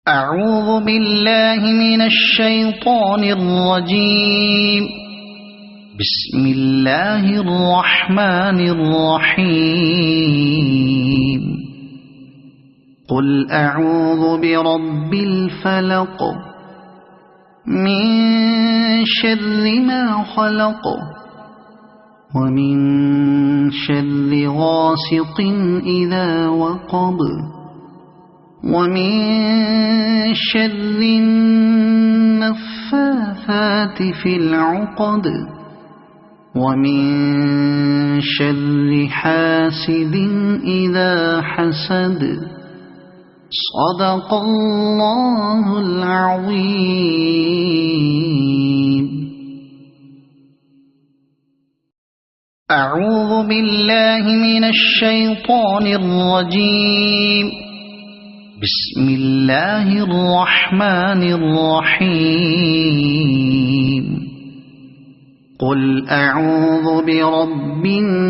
أعوذ بالله من الشيطان الرجيم. بسم الله الرحمن الرحيم. قل أعوذ برب الفلق من شر ما خلق ومن شر غاسق إذا وقب ومن شر النفاثات في العقد ومن شر حاسد إذا حسد. صدق الله العظيم. أعوذ بالله من الشيطان الرجيم. بسم الله الرحمن الرحيم. قل أعوذ برب الناس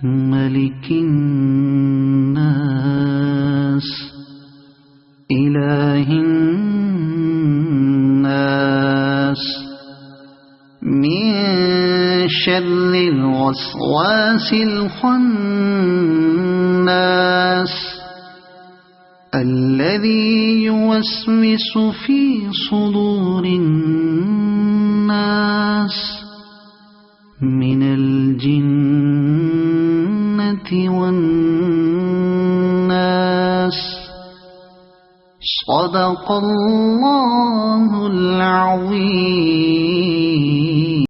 ملك الناس إله الناس من شر الوسواس الخناس الذي يوسوس في صدور الناس من الجنة والناس. صدق الله العظيم.